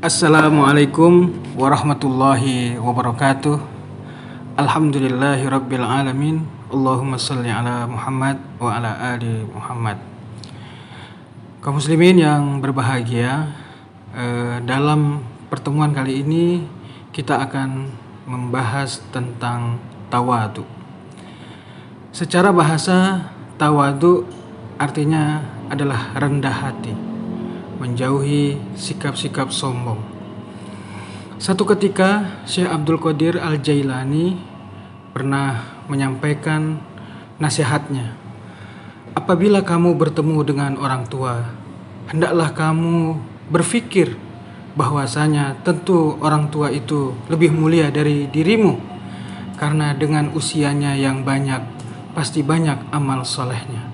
Assalamualaikum warahmatullahi wabarakatuh. Alhamdulillahi rabbil alamin. Allahumma salli ala Muhammad wa ala ali Muhammad. Kaum muslimin yang berbahagia, dalam pertemuan kali ini kita akan membahas tentang tawadu. Secara bahasa, tawadu artinya adalah rendah hati, menjauhi sikap-sikap sombong. Satu ketika Syekh Abdul Qadir Al-Jailani pernah menyampaikan nasihatnya. Apabila kamu bertemu dengan orang tua, hendaklah kamu berpikir bahwasanya tentu orang tua itu lebih mulia dari dirimu, karena dengan usianya yang banyak, pasti banyak amal solehnya.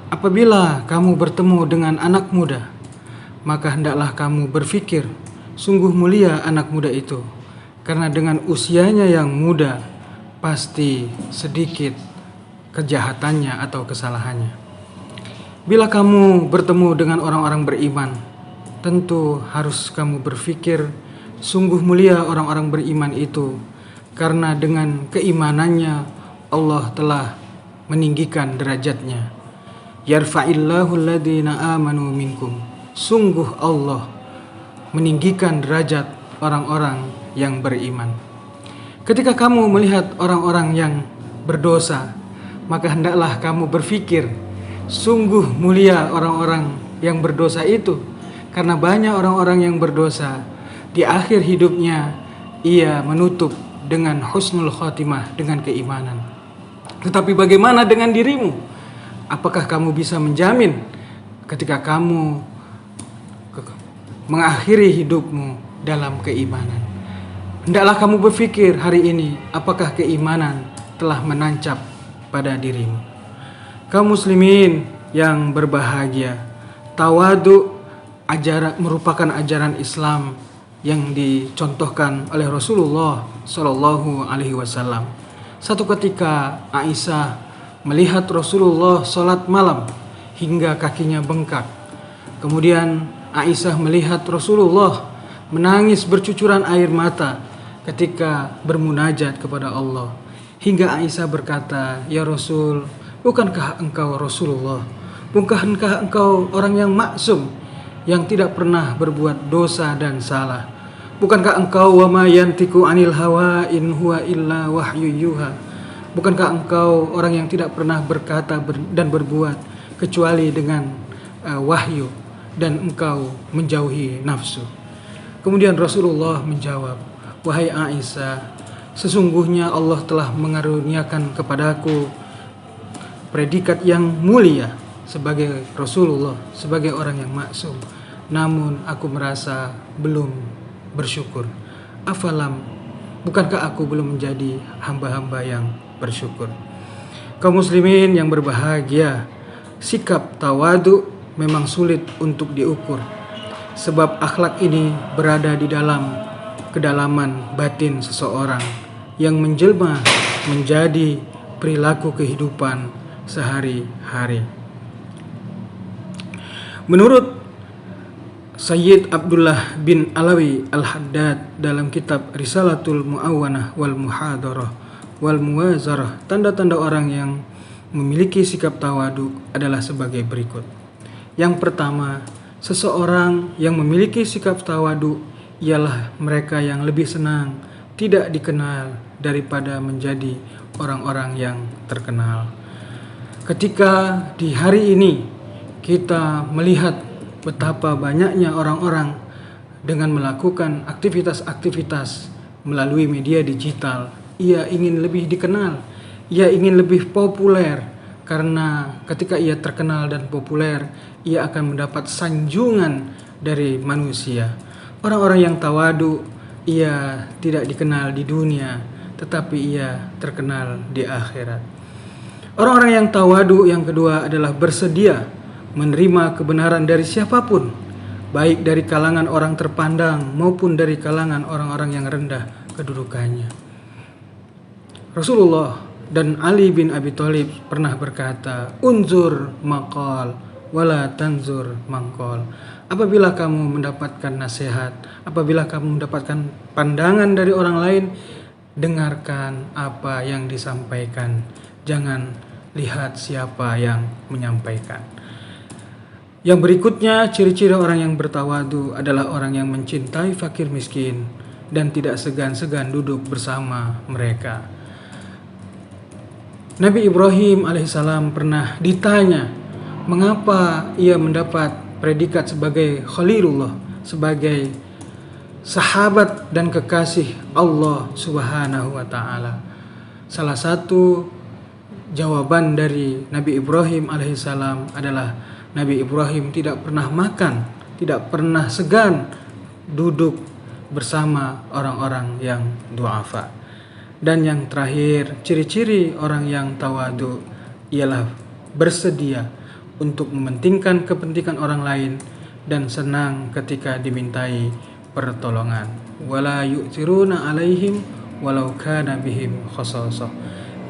Apabila kamu bertemu dengan anak muda, maka hendaklah kamu berpikir, sungguh mulia anak muda itu, karena dengan usianya yang muda, pasti sedikit kejahatannya atau kesalahannya. Bila kamu bertemu dengan orang-orang beriman, tentu harus kamu berpikir, sungguh mulia orang-orang beriman itu, karena dengan keimanannya Allah telah meninggikan derajatnya. Yarfa'illahu alladhina amanu minkum. Sungguh Allah meninggikan derajat orang-orang yang beriman. Ketika kamu melihat orang-orang yang berdosa, maka hendaklah kamu berpikir, sungguh mulia orang-orang yang berdosa itu, karena banyak orang-orang yang berdosa di akhir hidupnya ia menutup dengan husnul khotimah, dengan keimanan. Tetapi bagaimana dengan dirimu? Apakah kamu bisa menjamin ketika kamu mengakhiri hidupmu dalam keimanan? Hendaklah kamu berpikir hari ini, apakah keimanan telah menancap pada dirimu? Kaum muslimin yang berbahagia, tawadu merupakan ajaran Islam yang dicontohkan oleh Rasulullah Shallallahu Alaihi Wasallam. Satu ketika Aisyah melihat Rasulullah sholat malam hingga kakinya bengkak. Kemudian Aisyah melihat Rasulullah menangis bercucuran air mata ketika bermunajat kepada Allah. Hingga Aisyah berkata, "Ya Rasul, bukankah engkau Rasulullah? Bukankah engkau orang yang maksum, yang tidak pernah berbuat dosa dan salah? Bukankah engkau wa ma yantiqu anil hawa in huwa illa wahyu yuha? Bukankah engkau orang yang tidak pernah berkata dan berbuat kecuali dengan wahyu, dan engkau menjauhi nafsu?" Kemudian Rasulullah menjawab, "Wahai Aisyah, sesungguhnya Allah telah mengaruniakan kepadaku predikat yang mulia sebagai Rasulullah, sebagai orang yang maksum. Namun aku merasa belum bersyukur. Afalam, bukankah aku belum menjadi hamba-hamba yang bersyukur?" Kaum muslimin yang berbahagia, sikap tawadu memang sulit untuk diukur, sebab akhlak ini berada di dalam kedalaman batin seseorang yang menjelma menjadi perilaku kehidupan sehari-hari. Menurut Sayyid Abdullah bin Alawi Al-Haddad dalam kitab Risalatul Mu'awwanah wal Muhadarah wal Muwazarah, tanda-tanda orang yang memiliki sikap tawadu adalah sebagai berikut. Yang pertama, seseorang yang memiliki sikap tawadu ialah mereka yang lebih senang tidak dikenal daripada menjadi orang-orang yang terkenal. Ketika di hari ini kita melihat betapa banyaknya orang-orang dengan melakukan aktivitas-aktivitas melalui media digital, ia ingin lebih dikenal, ia ingin lebih populer, karena ketika ia terkenal dan populer, ia akan mendapat sanjungan dari manusia. Orang-orang yang tawadu, ia tidak dikenal di dunia, tetapi ia terkenal di akhirat. Orang-orang yang tawadu yang kedua adalah bersedia menerima kebenaran dari siapapun, baik dari kalangan orang terpandang maupun dari kalangan orang-orang yang rendah kedudukannya. Rasulullah dan Ali bin Abi Thalib pernah berkata, "Unzur maqal wala tanzur mangkol." Apabila kamu mendapatkan nasihat, apabila kamu mendapatkan pandangan dari orang lain, dengarkan apa yang disampaikan. Jangan lihat siapa yang menyampaikan. Yang berikutnya, ciri-ciri orang yang bertawadu adalah orang yang mencintai fakir miskin dan tidak segan-segan duduk bersama mereka. Nabi Ibrahim alaihissalam pernah ditanya mengapa ia mendapat predikat sebagai Khalilullah, sebagai sahabat dan kekasih Allah Subhanahu wa taala. Salah satu jawaban dari Nabi Ibrahim alaihissalam adalah Nabi Ibrahim tidak pernah makan, tidak pernah segan duduk bersama orang-orang yang du'afa. Dan yang terakhir, ciri-ciri orang yang tawadu ialah bersedia untuk mementingkan kepentingan orang lain dan senang ketika dimintai pertolongan. Wala yu'thiruna alaihim walau kana bihim khasasah.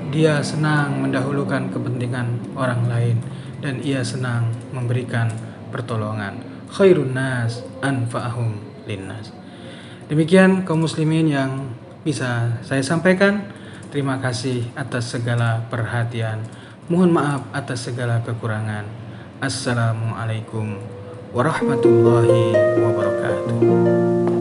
Dia senang mendahulukan kepentingan orang lain dan ia senang memberikan pertolongan. Khairun nas anfa'ahum linnas. Demikian kaum muslimin yang bisa saya sampaikan. Terima kasih atas segala perhatian. Mohon maaf atas segala kekurangan. Assalamualaikum warahmatullahi wabarakatuh.